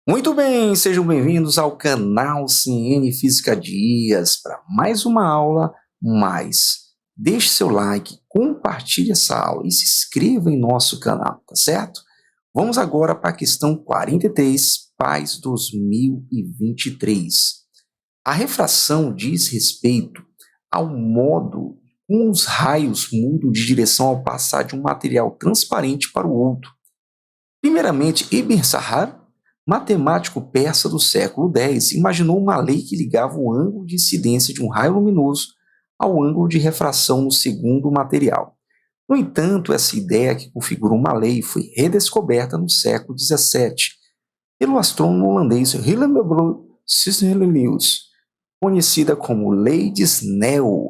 Muito bem, sejam bem-vindos ao canal CN Física Dias para mais uma aula, deixe seu like, compartilhe essa aula e se inscreva em nosso canal, tá certo? Vamos agora para a questão 43, PAIS 2023. A refração diz respeito ao modo como os raios mudam de direção ao passar de um material transparente para o outro. Primeiramente, Ibn Sahar, matemático persa do século X, imaginou uma lei que ligava o ângulo de incidência de um raio luminoso ao ângulo de refração no segundo material. No entanto, essa ideia que configura uma lei foi redescoberta no século XVII pelo astrônomo holandês Willem Sisselius, conhecida como Lei de Snell.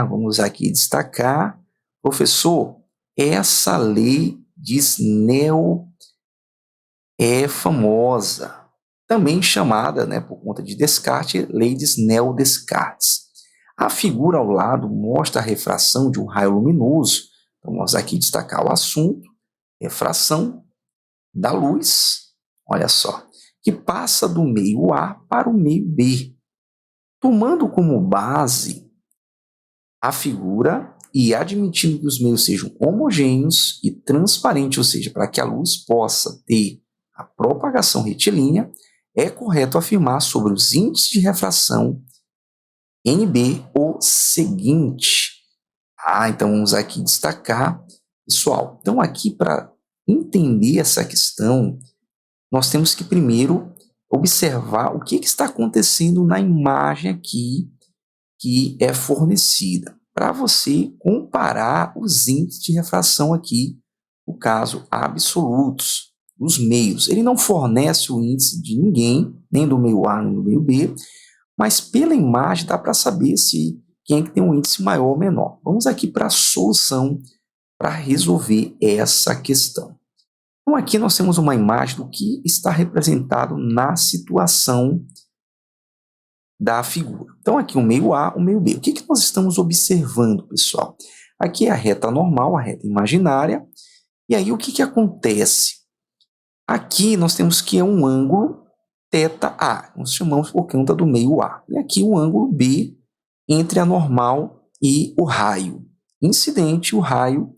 Vamos aqui destacar, professor, essa lei de Snell é famosa, também chamada, por conta de Descartes, lei de Snell-Descartes. A figura ao lado mostra a refração de um raio luminoso. Então, vamos aqui destacar o assunto, refração da luz, olha só, que passa do meio A para o meio B. Tomando como base a figura e admitindo que os meios sejam homogêneos e transparentes, ou seja, para que a luz possa ter a propagação retilínea, é correto afirmar sobre os índices de refração NB o seguinte. Então vamos aqui destacar, pessoal. Então aqui para entender essa questão, nós temos que primeiro observar o que está acontecendo na imagem aqui que é fornecida, para você comparar os índices de refração aqui, no caso, absolutos, dos meios. Ele não fornece o índice de ninguém, nem do meio A, nem do meio B, mas pela imagem dá para saber se quem é que tem um índice maior ou menor. Vamos aqui para a solução para resolver essa questão. Então aqui nós temos uma imagem do que está representado na situação da figura. Então aqui o meio A, o meio B. O que nós estamos observando, pessoal? Aqui é a reta normal, a reta imaginária. E aí o que acontece? Aqui nós temos que é um ângulo θA, nós chamamos por conta do meio A. E aqui o ângulo B entre a normal e o raio incidente e o raio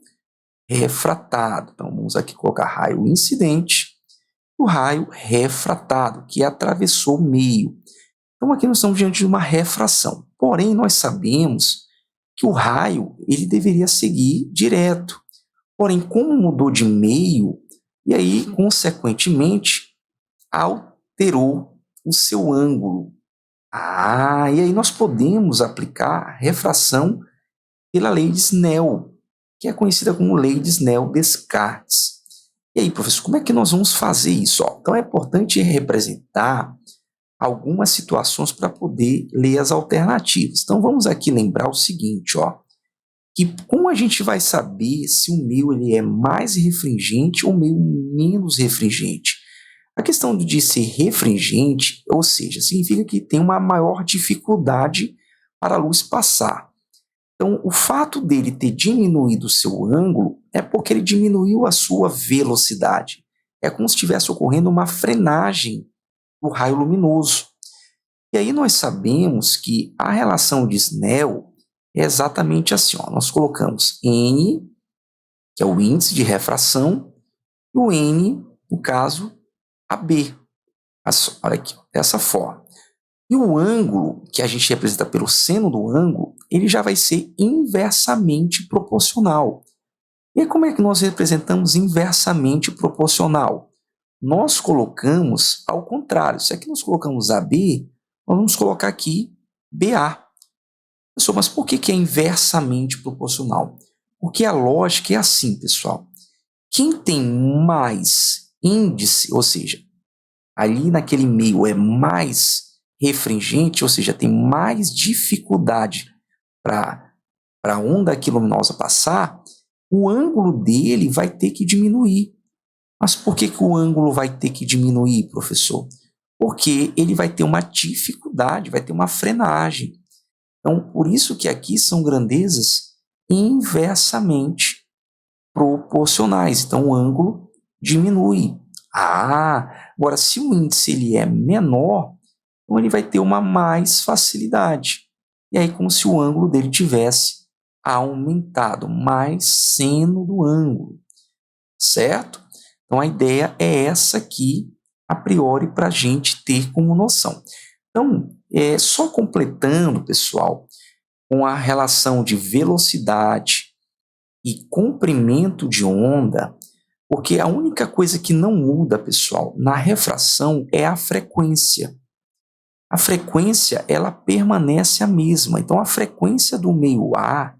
refratado. Então vamos aqui colocar raio incidente e o raio refratado, que atravessou o meio. Então aqui nós estamos diante de uma refração. Porém, nós sabemos que o raio ele deveria seguir direto. Porém, como mudou de meio, e aí, consequentemente, alterou o seu ângulo. E aí nós podemos aplicar a refração pela lei de Snell, que é conhecida como lei de Snell-Descartes. E aí, professor, como é que nós vamos fazer isso? Então é importante representar algumas situações para poder ler as alternativas. Então vamos aqui lembrar o seguinte, que como a gente vai saber se o meio ele é mais refringente ou meio menos refringente? A questão de ser refringente, ou seja, significa que tem uma maior dificuldade para a luz passar. Então, o fato dele ter diminuído o seu ângulo é porque ele diminuiu a sua velocidade. É como se estivesse ocorrendo uma frenagem do raio luminoso. E aí nós sabemos que a relação de Snell é exatamente assim. Nós colocamos N, que é o índice de refração, e o N, no caso, AB. Olha aqui, dessa forma. E o ângulo, que a gente representa pelo seno do ângulo, ele já vai ser inversamente proporcional. E como é que nós representamos inversamente proporcional? Nós colocamos ao contrário. Se aqui nós colocamos AB, nós vamos colocar aqui BA. Pessoal, mas por que é inversamente proporcional? Porque a lógica é assim, pessoal. Quem tem mais índice, ou seja, ali naquele meio é mais refringente, ou seja, tem mais dificuldade para a onda aqui luminosa passar, o ângulo dele vai ter que diminuir. Mas por que o ângulo vai ter que diminuir, professor? Porque ele vai ter uma dificuldade, vai ter uma frenagem. Então, por isso que aqui são grandezas inversamente proporcionais. Então, o ângulo diminui. Agora se o índice ele é menor, então ele vai ter uma mais facilidade. E aí como se o ângulo dele tivesse aumentado, mais seno do ângulo, certo? Então a ideia é essa aqui, a priori, para a gente ter como noção. Então, só completando, pessoal, com a relação de velocidade e comprimento de onda, porque a única coisa que não muda, pessoal, na refração é a frequência. A frequência, ela permanece a mesma. Então, a frequência do meio A,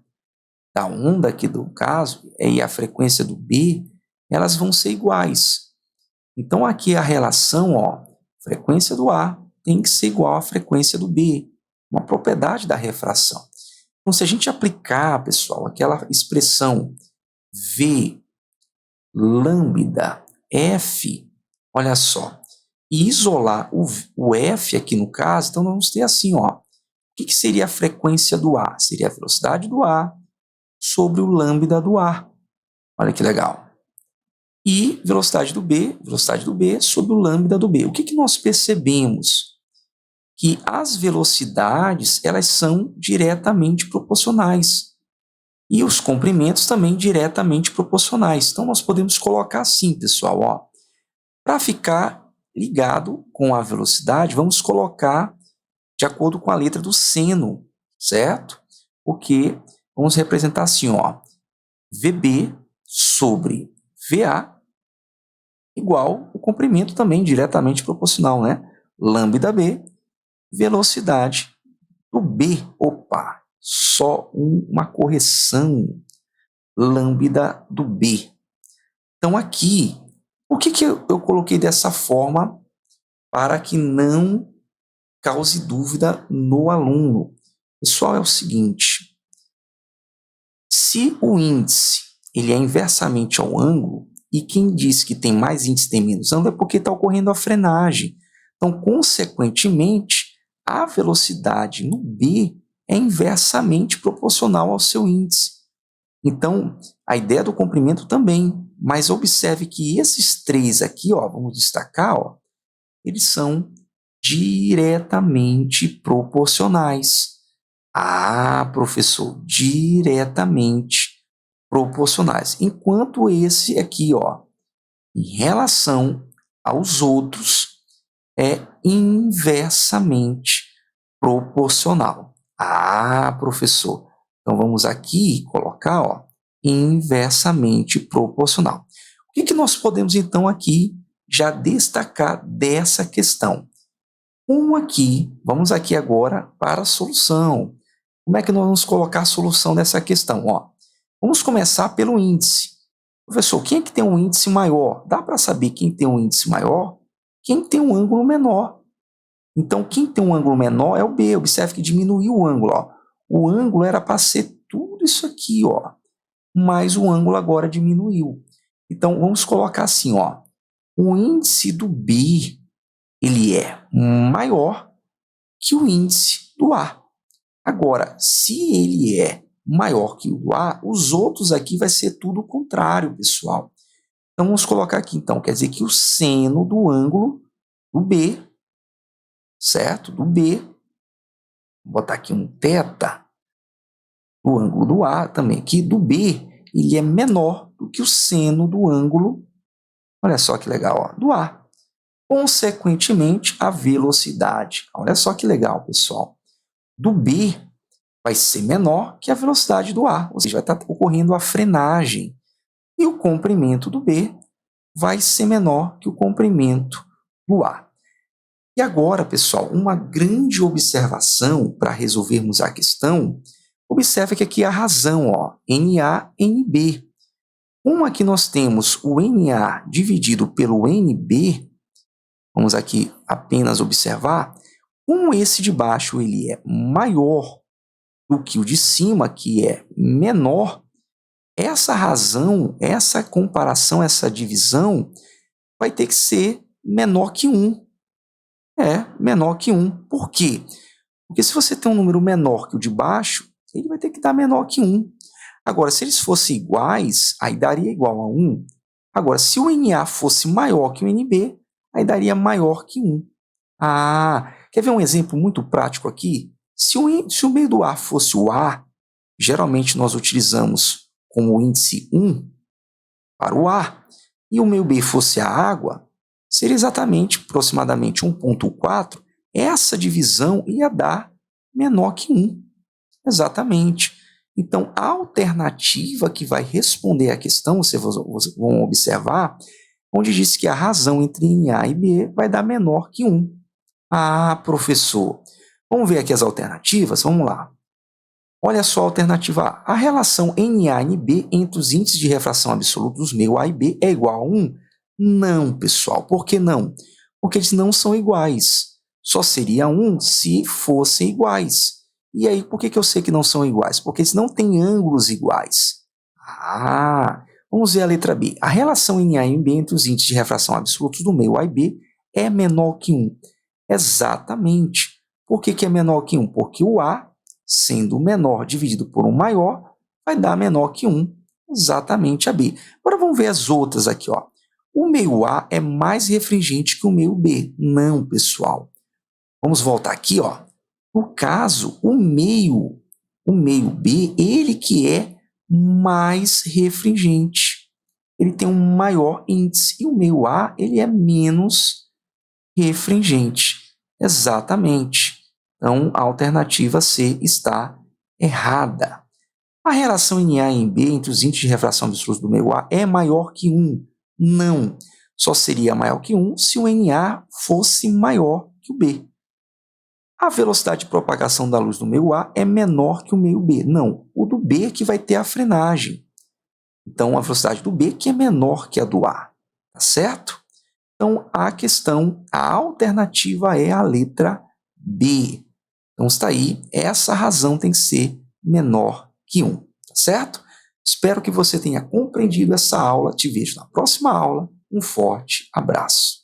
da onda aqui do caso, e a frequência do B, elas vão ser iguais. Então, aqui a relação, frequência do A tem que ser igual à frequência do B, uma propriedade da refração. Então, se a gente aplicar, pessoal, aquela expressão V lambda F, olha só, e isolar o F aqui no caso, então nós vamos ter assim, o que seria a frequência do A? Seria a velocidade do A sobre o lambda do A. Olha que legal. E velocidade do B sobre o lambda do B. O que nós percebemos? Que as velocidades, elas são diretamente proporcionais. E os comprimentos também diretamente proporcionais. Então, nós podemos colocar assim, pessoal, para ficar ligado com a velocidade, vamos colocar de acordo com a letra do seno, certo? Porque vamos representar assim, VB sobre VA igual o comprimento também diretamente proporcional, né? Lambda B, velocidade do B. Opa, só uma correção, lambda do B. Então aqui, por que eu coloquei dessa forma para que não cause dúvida no aluno? Pessoal, é o seguinte, se o índice ele é inversamente ao ângulo, e quem diz que tem mais índice tem menos ângulo é porque está ocorrendo a frenagem. Então, consequentemente, a velocidade no B é inversamente proporcional ao seu índice. Então, a ideia do comprimento também, mas observe que esses três aqui, vamos destacar, eles são diretamente proporcionais. Professor, diretamente proporcionais. Enquanto esse aqui, em relação aos outros, é inversamente proporcional. Professor, então vamos aqui colocar, inversamente proporcional. O que nós podemos então aqui já destacar dessa questão? Vamos aqui agora para a solução. Como é que nós vamos colocar a solução dessa questão? Vamos começar pelo índice. Professor, quem é que tem um índice maior? Dá para saber quem tem um índice maior? Quem tem um ângulo menor. Então, quem tem um ângulo menor é o B. Observe que diminuiu o ângulo. O ângulo era para ser tudo isso aqui, mas o ângulo agora diminuiu. Então, vamos colocar assim, o índice do B ele é maior que o índice do A. Agora, se ele é maior que o A, os outros aqui vai ser tudo o contrário, pessoal. Então, vamos colocar aqui, então, quer dizer que o seno do ângulo do B, certo? Do B, vou botar aqui um θ, do ângulo do A também, que do B, ele é menor do que o seno do ângulo, olha só que legal, do A. Consequentemente, a velocidade, olha só que legal, pessoal, do B vai ser menor que a velocidade do A, ou seja, vai estar ocorrendo a frenagem. E o comprimento do B vai ser menor que o comprimento do A. E agora, pessoal, uma grande observação para resolvermos a questão, observe que aqui a razão, NA, NB. Como aqui nós temos o NA dividido pelo NB, vamos aqui apenas observar, como esse de baixo ele é maior do que o de cima, que é menor, essa razão, essa comparação, essa divisão vai ter que ser menor que 1. Menor que 1. Por quê? Porque se você tem um número menor que o de baixo, ele vai ter que dar menor que 1. Agora, se eles fossem iguais, aí daria igual a 1. Agora, se o NA fosse maior que o NB, aí daria maior que 1. Quer ver um exemplo muito prático aqui? Se o meio do A fosse o A, geralmente nós utilizamos como índice 1 para o A, e o meio B fosse a água, seria exatamente, aproximadamente 1,4, essa divisão ia dar menor que 1. Exatamente. Então, a alternativa que vai responder à questão, vocês vão observar, onde diz que a razão entre A e B vai dar menor que 1. Professor, vamos ver aqui as alternativas? Vamos lá. Olha só a alternativa A. A relação NA-NB entre os índices de refração absolutos dos meios A e B é igual a 1? Não, pessoal. Por que não? Porque eles não são iguais. Só seria 1 se fossem iguais. E aí, por que eu sei que não são iguais? Porque eles não têm ângulos iguais. Vamos ver a letra B. A relação NA-NB entre os índices de refração absolutos do meio A e B é menor que 1. Exatamente. Por que é menor que 1? Porque o A, sendo menor dividido por um maior, vai dar menor que 1. Exatamente a B. Agora vamos ver as outras aqui. Ó. O meio A é mais refringente que o meio B. Não, pessoal. Vamos voltar aqui. Ó. No caso, o meio B, ele que é mais refringente. Ele tem um maior índice. E o meio A, ele é menos refringente. Exatamente. Então, a alternativa C está errada. A relação NA e B entre os índices de refração absolutos do meio A é maior que 1? Não. Só seria maior que 1 se o NA fosse maior que o B. A velocidade de propagação da luz do meio A é menor que o meio B. Não. O do B que vai ter a frenagem. Então, a velocidade do B que é menor que a do A. Tá certo? Então, a alternativa é a letra B. Então, está aí, essa razão tem que ser menor que 1, tá certo? Espero que você tenha compreendido essa aula. Te vejo na próxima aula. Um forte abraço.